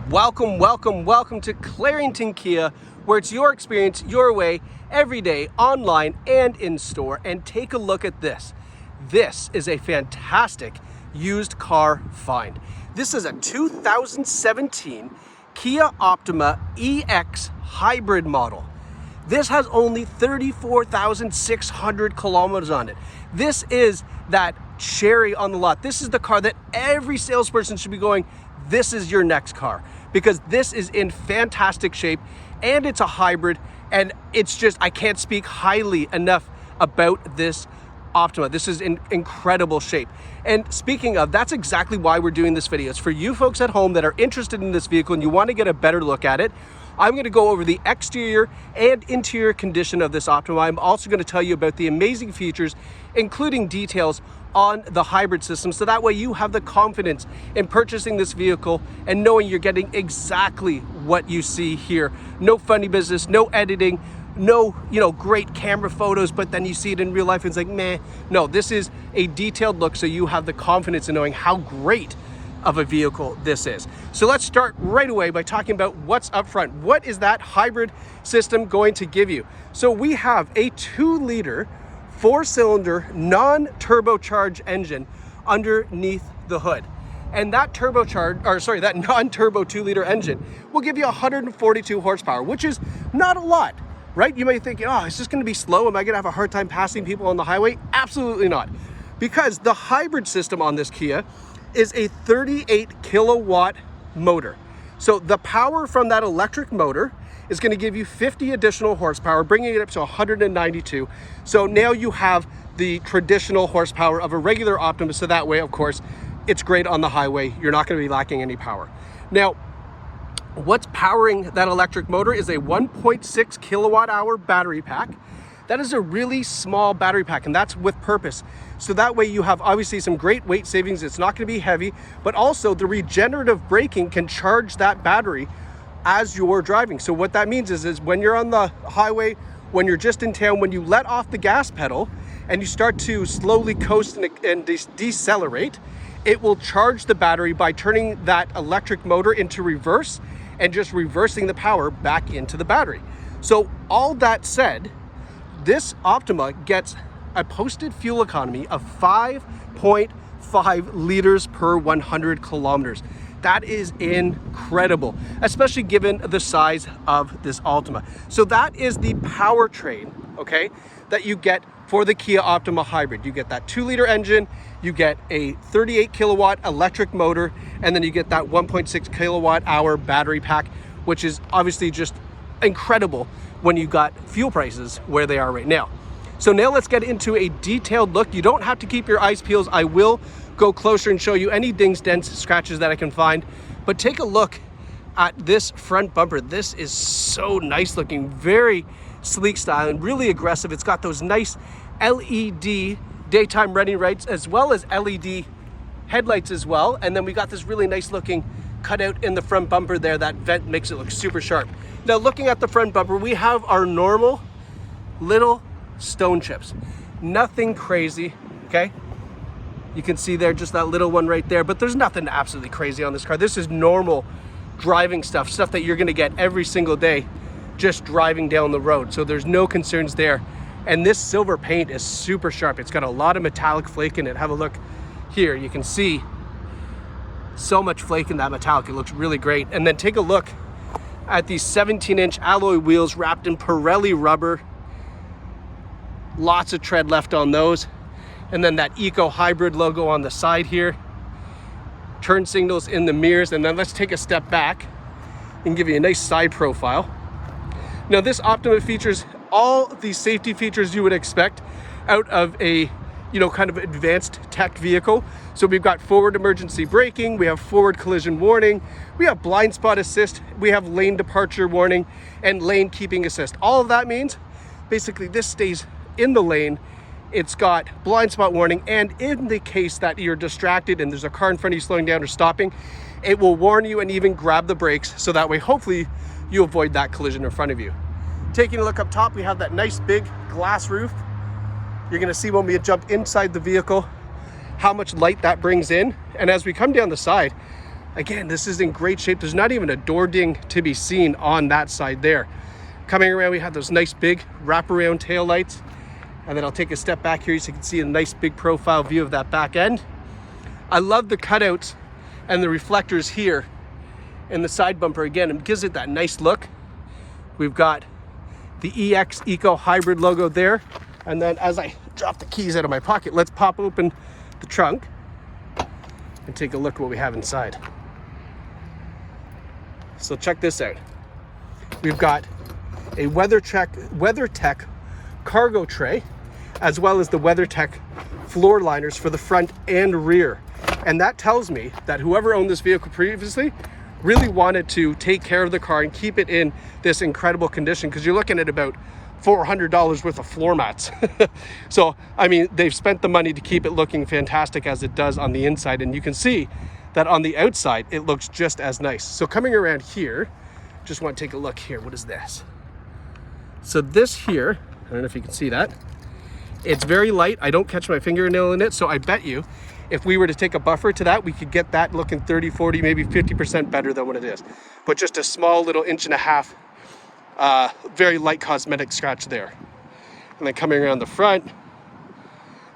Welcome to Clarington Kia, where it's your experience, your way, every day, online and in store. And take a look at this. This is a fantastic used car find. This is a 2017 Kia Optima EX hybrid model. This has only 34,600 kilometers on it. This is that cherry on the lot. This is the car that every salesperson should be going, this is your next car, because this is in fantastic shape and it's a hybrid, and it's just, I can't speak highly enough about this Optima. This is in incredible shape. And speaking of, that's exactly why we're doing this video. It's for you folks at home that are interested in this vehicle and you want to get a better look at it. I'm going to go over the exterior and interior condition of this Optima. I'm also going to tell you about the amazing features, including details on the hybrid system, so that way you have the confidence in purchasing this vehicle and knowing you're getting exactly what you see here. No funny business, no editing, no great camera photos, but then you see it in real life and it's like, meh. No, this is a detailed look, so you have the confidence in knowing how great of a vehicle this is. So let's start right away by talking about what's up front. What is that hybrid system going to give you? So we have a 2-liter 4-cylinder non-turbocharged engine underneath the hood. And that that non-turbo 2-liter engine will give you 142 horsepower, which is not a lot, right? You might think, oh, it's just gonna be slow. Am I gonna have a hard time passing people on the highway? Absolutely not. Because the hybrid system on this Kia is a 38 kilowatt motor. So the power from that electric motor is going to give you 50 additional horsepower, bringing it up to 192. So now you have the traditional horsepower of a regular Optima. So that way, of course, it's great on the highway. You're not going to be lacking any power. Now, what's powering that electric motor is a 1.6 kilowatt hour battery pack. That is a really small battery pack, and that's with purpose. So that way you have obviously some great weight savings. It's not going to be heavy, but also the regenerative braking can charge that battery as you're driving. So what that means is when you're on the highway, when you're just in town, when you let off the gas pedal and you start to slowly coast and decelerate, it will charge the battery by turning that electric motor into reverse and just reversing the power back into the battery. So all that said, this Optima gets a posted fuel economy of 5.5 liters per 100 kilometers. That is incredible, especially given the size of this Optima. So that is the powertrain, okay, that you get for the Kia Optima Hybrid. You get that 2-liter engine, you get a 38 kilowatt electric motor, and then you get that 1.6 kilowatt hour battery pack, which is obviously just incredible when you got fuel prices where they are right now. So now let's get into a detailed look. You don't have to keep your eyes peeled. I will go closer and show you any dings, dents, scratches that I can find. But take a look at this front bumper. This is so nice looking, very sleek style and really aggressive. It's got those nice LED daytime running lights as well as LED headlights as well. And then we got this really nice looking cutout in the front bumper there. That vent makes it look super sharp. Now looking at the front bumper, we have our normal little stone chips. Nothing crazy, okay? You can see there just that little one right there, but there's nothing absolutely crazy on this car. This is normal driving stuff that you're gonna get every single day just driving down the road. So there's no concerns there. And this silver paint is super sharp. It's got a lot of metallic flake in it. Have a look here. You can see so much flake in that metallic. It looks really great. And then take a look at these 17-inch alloy wheels wrapped in Pirelli rubber. Lots of tread left on those. And then that Eco Hybrid logo on the side here. Turn signals in the mirrors. And then let's take a step back and give you a nice side profile. Now this Optima features all the safety features you would expect out of a kind of advanced tech vehicle. So we've got forward emergency braking, we have forward collision warning, we have blind spot assist, we have lane departure warning, and lane keeping assist. All of that means basically this stays in the lane. It's got blind spot warning, and in the case that you're distracted and there's a car in front of you slowing down or stopping, it will warn you and even grab the brakes, so that way hopefully you avoid that collision in front of you. Taking a look up top, we have that nice big glass roof. You're gonna see when we jump inside the vehicle how much light that brings in. And as we come down the side, Again, this is in great shape. There's not even a door ding to be seen on that side there. Coming around, we have those nice big wraparound tail lights. And then I'll take a step back here so you can see a nice big profile view of that back end. I love the cutouts and the reflectors here in the side bumper. Again, it gives it that nice look. We've got the EX Eco Hybrid logo there. And then as I drop the keys out of my pocket, let's pop open the trunk and take a look at what we have inside. So check this out. We've got a WeatherTech cargo tray, as well as the WeatherTech floor liners for the front and rear. And that tells me that whoever owned this vehicle previously really wanted to take care of the car and keep it in this incredible condition, because you're looking at about $400 worth of floor mats. So, I mean, they've spent the money to keep it looking fantastic as it does on the inside. And you can see that on the outside, it looks just as nice. So coming around here, just want to take a look here. What is this? So this here, I don't know if you can see that. It's very light. I don't catch my fingernail in it. So I bet you if we were to take a buffer to that, we could get that looking 30, 40, maybe 50% better than what it is. But just a small little 1.5 inch, very light cosmetic scratch there. And then coming around the front,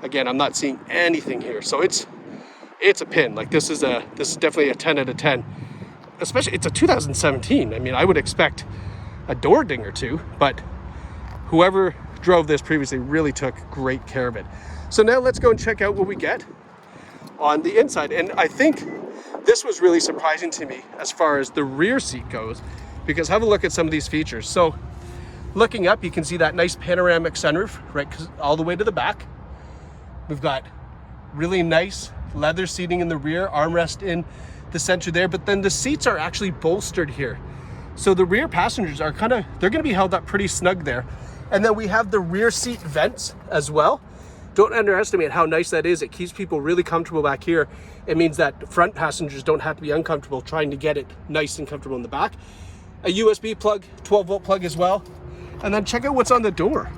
again, I'm not seeing anything here. So it's a pin. Like this is definitely a 10 out of 10. Especially, it's a 2017. I mean, I would expect a door ding or two, but whoever drove this previously really took great care of it. So now let's go and check out what we get on the inside. And I think this was really surprising to me as far as the rear seat goes, because have a look at some of these features. So looking up, you can see that nice panoramic sunroof, right, all the way to the back. We've got really nice leather seating in the rear, armrest in the center there, but then the seats are actually bolstered here. So the rear passengers are they're gonna be held up pretty snug there. And then we have the rear seat vents as well. Don't underestimate how nice that is. It keeps people really comfortable back here. It means that front passengers don't have to be uncomfortable trying to get it nice and comfortable in the back. A USB plug, 12-volt plug as well. And then check out what's on the door,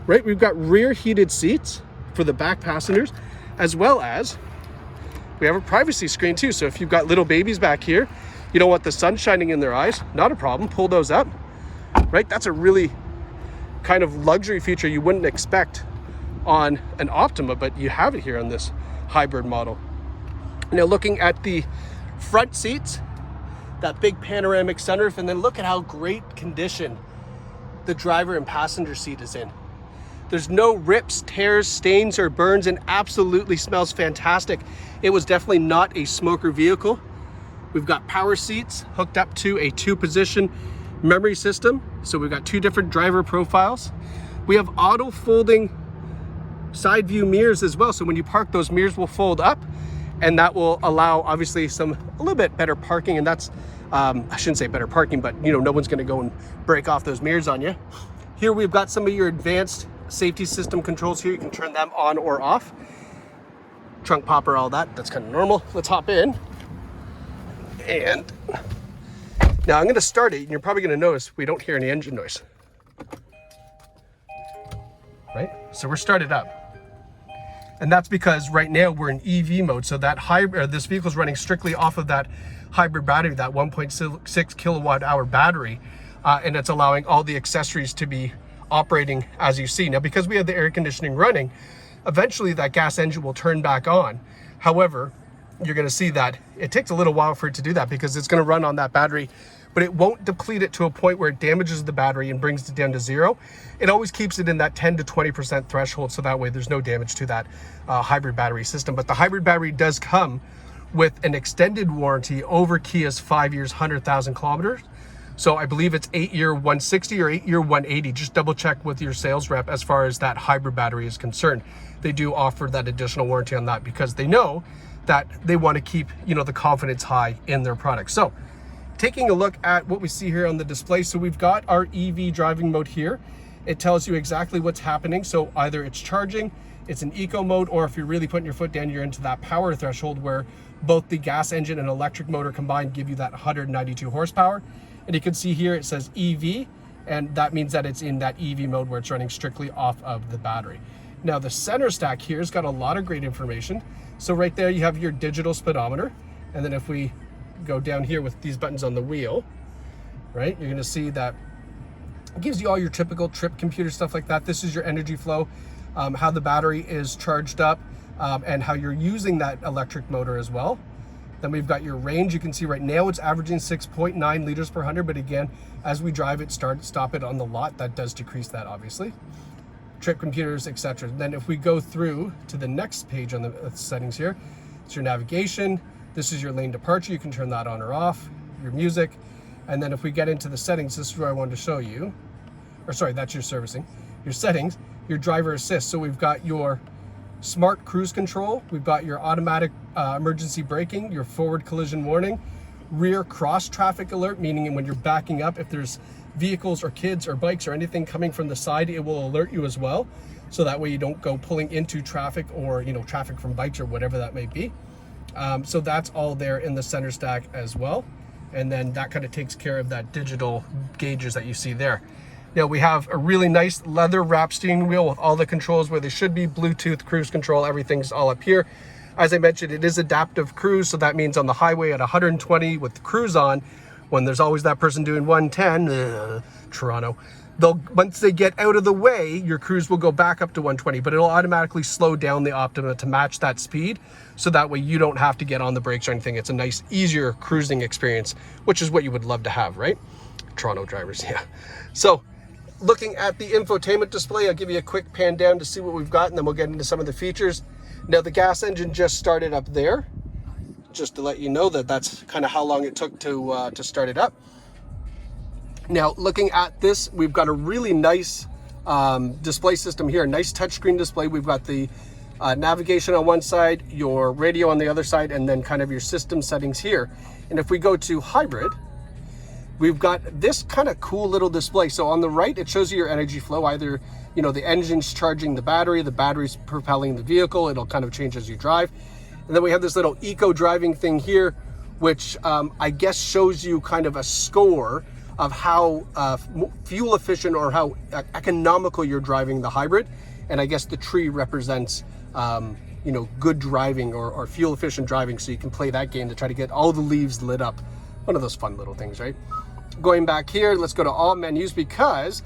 right? We've got rear heated seats for the back passengers, as well as we have a privacy screen too. So if you've got little babies back here, you don't want the sun shining in their eyes, not a problem. Pull those up, right? That's a really kind of luxury feature you wouldn't expect on an Optima, but you have it here on this hybrid model. Now looking at the front seats, that big panoramic sunroof, and then look at how great condition the driver and passenger seat is in. There's no rips, tears, stains, or burns, and absolutely smells fantastic. It was definitely not a smoker vehicle. We've got power seats hooked up to a 2-position memory system. So we've got 2 different driver profiles. We have auto folding side view mirrors as well. So when you park, those mirrors will fold up, and that will allow obviously a little bit better parking. And that's, I shouldn't say better parking, but you know, no one's gonna go and break off those mirrors on you. Here we've got some of your advanced safety system controls here. You can turn them on or off. Trunk popper, all that's kind of normal. Let's hop in. And now I'm gonna start it, and you're probably gonna notice we don't hear any engine noise. Right? So we're started up. And that's because right now we're in EV mode. So that this vehicle is running strictly off of that hybrid battery, that 1.6 kilowatt hour battery. And it's allowing all the accessories to be operating as you see. Now, because we have the air conditioning running, eventually that gas engine will turn back on. However, you're gonna see that it takes a little while for it to do that, because it's gonna run on that battery, but it won't deplete it to a point where it damages the battery and brings it down to 0. It always keeps it in that 10 to 20% threshold, so that way there's no damage to that hybrid battery system. But the hybrid battery does come with an extended warranty over Kia's 5 years, 100,000 kilometers. So I believe it's 8-year 160 or 8-year 180. Just double check with your sales rep as far as that hybrid battery is concerned. They do offer that additional warranty on that, because they know that they want to keep, you know, the confidence high in their product. So taking a look at what we see here on the display. So we've got our EV driving mode here. It tells you exactly what's happening. So either it's charging, it's an eco mode, or if you're really putting your foot down, you're into that power threshold where both the gas engine and electric motor combined give you that 192 horsepower. And you can see here it says EV, and that means that it's in that EV mode where it's running strictly off of the battery. Now the center stack here has got a lot of great information. So right there you have your digital speedometer, and then if we go down here with these buttons on the wheel, right? You're gonna see that it gives you all your typical trip computer stuff like that. This is your energy flow, how the battery is charged up, and how you're using that electric motor as well. Then we've got your range. You can see right now it's averaging 6.9 liters per 100, but again, as we drive it, stop it on the lot, that does decrease that obviously. Trip computers, etc. Then if we go through to the next page on the settings here, it's your navigation. This is your lane departure. You can turn that on or off, your music. And then if we get into the settings, this is where I wanted to show you, or sorry, that's your servicing. Your settings, your driver assist. So we've got your smart cruise control. We've got your automatic emergency braking, your forward collision warning, rear cross traffic alert, meaning when you're backing up, if there's vehicles or kids or bikes or anything coming from the side, it will alert you as well. So that way you don't go pulling into traffic or, you know, traffic from bikes or whatever that may be. So that's all there in the center stack as well. And then that kind of takes care of that digital gauges that you see there. Now we have a really nice leather wrap steering wheel with all the controls where they should be, Bluetooth, cruise control, everything's all up here. As I mentioned, it is adaptive cruise, so that means on the highway at 120 with the cruise on, when there's always that person doing 110, Toronto, once they get out of the way, your cruise will go back up to 120, but it'll automatically slow down the Optima to match that speed, so that way you don't have to get on the brakes or anything. It's a nice, easier cruising experience, which is what you would love to have, right? Toronto drivers, yeah. So, looking at the infotainment display, I'll give you a quick pan down to see what we've got, and then we'll get into some of the features. Now, the gas engine just started up there, just to let you know that that's kind of how long it took to start it up. Now, looking at this, we've got a really nice display system here, a nice touchscreen display. We've got the navigation on one side, your radio on the other side, and then kind of your system settings here. And if we go to hybrid, we've got this kind of cool little display. So on the right, it shows you your energy flow, either, you know, the engine's charging the battery's propelling the vehicle. It'll kind of change as you drive. And then we have this little eco driving thing here, which I guess shows you kind of a score of how fuel efficient or how economical you're driving the hybrid. And I guess the tree represents, you know, good driving or fuel efficient driving. So you can play that game to try to get all the leaves lit up. One of those fun little things, right? Going back here, let's go to all menus, because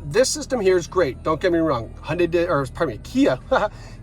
this system here is great. Don't get me wrong. Kia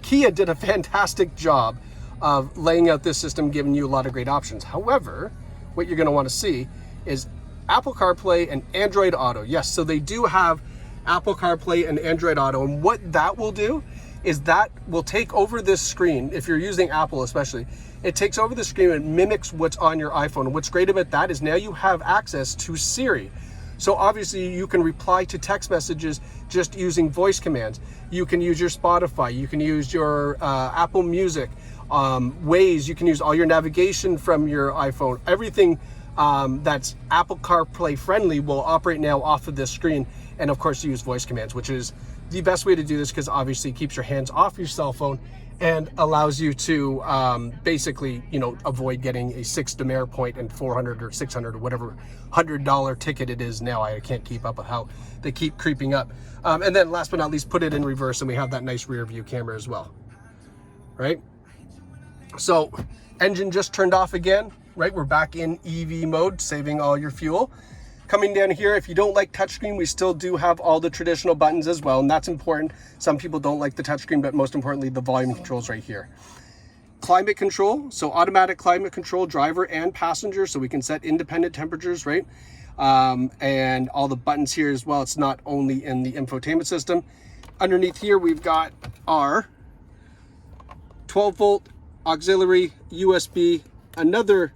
Kia did a fantastic job of laying out this system, giving you a lot of great options. However, what you're going to want to see is Apple CarPlay and Android Auto. Yes, so they do have Apple CarPlay and Android Auto, and what that will do is that will take over this screen. If you're using Apple especially, it takes over the screen and mimics what's on your iPhone. And what's great about that is now you have access to Siri. So obviously you can reply to text messages just using voice commands. You can use your Spotify, you can use your Apple Music, Waze, you can use all your navigation from your iPhone. Everything that's Apple CarPlay friendly will operate now off of this screen. And of course you use voice commands, which is the best way to do this, because obviously it keeps your hands off your cell phone and allows you to basically, you know, avoid getting a 6 demerit point and $400 or $600 or whatever $100 ticket it is now. I can't keep up with how they keep creeping up. And then last but not least, put it in reverse, and we have that nice rear view camera as well, right? So engine just turned off again, right? We're back in EV mode, saving all your fuel. Coming down here, if you don't like touchscreen, we still do have all the traditional buttons as well, and that's important. Some people don't like the touchscreen, but most importantly, the volume controls right here. Climate control, so automatic climate control, driver and passenger, so we can set independent temperatures, right? And all the buttons here as well. It's not only in the infotainment system. Underneath here, we've got our 12-volt auxiliary USB, another,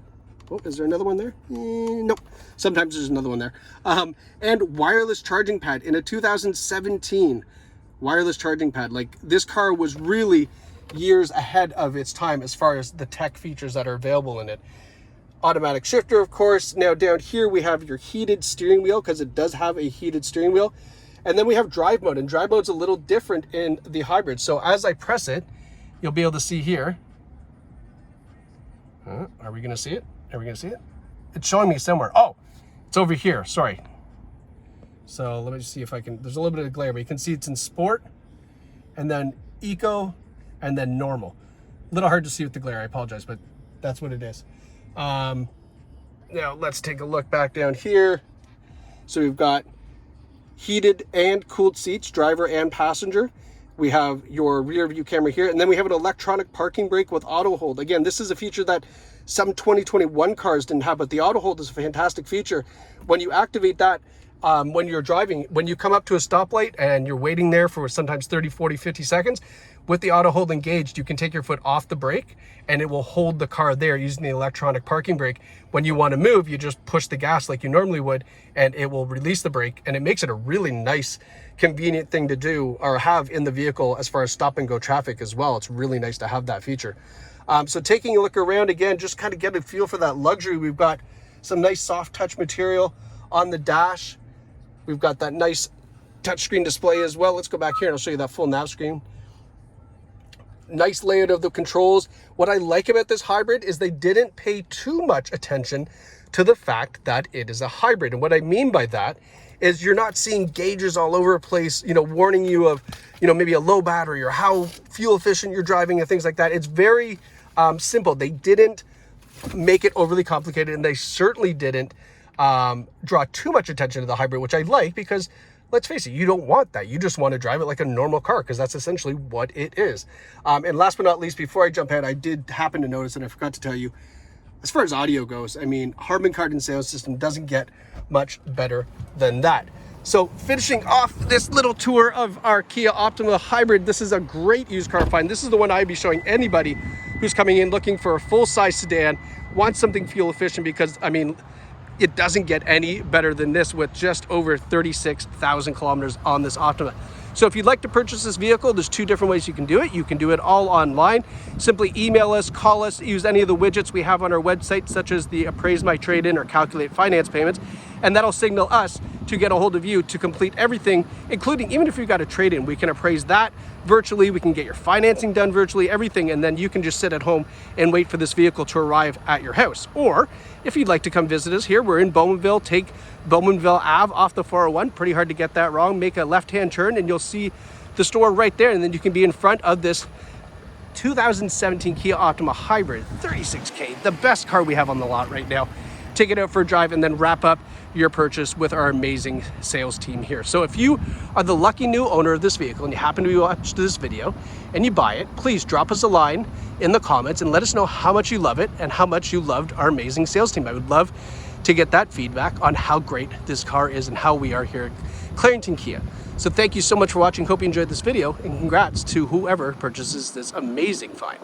oh, is there another one there? Nope. Sometimes there's another one there. And wireless charging pad in a 2017 wireless charging pad. Like, this car was really years ahead of its time as far as the tech features that are available in it. Automatic shifter, of course. Now down here we have your heated steering wheel, because it does have a heated steering wheel. And then we have drive mode, and drive mode's a little different in the hybrid. So as I press it, you'll be able to see here. Are we gonna see it? Are we gonna see it? It's showing me somewhere. Oh, it's over here, sorry. So let me just see if I can, there's a little bit of glare, but you can see it's in sport, and then eco, and then normal. A little hard to see with the glare, I apologize, but that's what it is. Now let's take a look back down here. So we've got heated and cooled seats, driver and passenger. We have your rear view camera here, and then we have an electronic parking brake with auto hold. Again, this is a feature that some 2021 cars didn't have, but the auto hold is a fantastic feature. When you activate that, when you're driving, when you come up to a stoplight and you're waiting there for sometimes 30, 40, 50 seconds, with the auto hold engaged, you can take your foot off the brake and it will hold the car there using the electronic parking brake. When you want to move, you just push the gas like you normally would and it will release the brake, and it makes it a really nice, convenient thing to do or have in the vehicle as far as stop and go traffic as well. It's really nice to have that feature. So taking a look around again, just kind of get a feel for that luxury. We've got some nice soft touch material on the dash. We've got that nice touchscreen display as well. Let's go back here and I'll show you that full nav screen. Nice layout of the controls. What I like about this hybrid is they didn't pay too much attention to the fact that it is a hybrid. And what I mean by that is you're not seeing gauges all over the place, you know, warning you of, you know, maybe a low battery or how fuel efficient you're driving and things like that. It's very simple. They didn't make it overly complicated, and they certainly didn't draw too much attention to the hybrid, which I like, because let's face it, you don't want that. You just want to drive it like a normal car, because that's essentially what it is. And last but not least, before I jump ahead, I did happen to notice, and I forgot to tell you, as far as audio goes, I mean, Harman Kardon sound system doesn't get much better than that. So finishing off this little tour of our Kia Optima Hybrid, this is a great used car find. This is the one I'd be showing anybody who's coming in looking for a full-size sedan, wants something fuel efficient, because, I mean, it doesn't get any better than this with just over 36,000 kilometers on this Optima. So if you'd like to purchase this vehicle, there's two different ways you can do it. You can do it all online. Simply email us, call us, use any of the widgets we have on our website, such as the Appraise My Trade-In or Calculate Finance Payments, and that'll signal us to get a hold of you to complete everything, including even if you've got a trade-in, we can appraise that virtually, we can get your financing done virtually, everything, and then you can just sit at home and wait for this vehicle to arrive at your house. Or if you'd like to come visit us here, we're in Bowmanville. Take Bowmanville Ave off the 401, pretty hard to get that wrong. Make a left-hand turn and you'll see the store right there, and then you can be in front of this 2017 Kia Optima Hybrid, 36K, the best car we have on the lot right now. Take it out for a drive and then wrap up your purchase with our amazing sales team here. So if you are the lucky new owner of this vehicle and you happen to watch this video and you buy it, please drop us a line in the comments and let us know how much you love it and how much you loved our amazing sales team. I would love to get that feedback on how great this car is and how we are here at Clarington Kia. So thank you so much for watching. Hope you enjoyed this video, and congrats to whoever purchases this amazing find.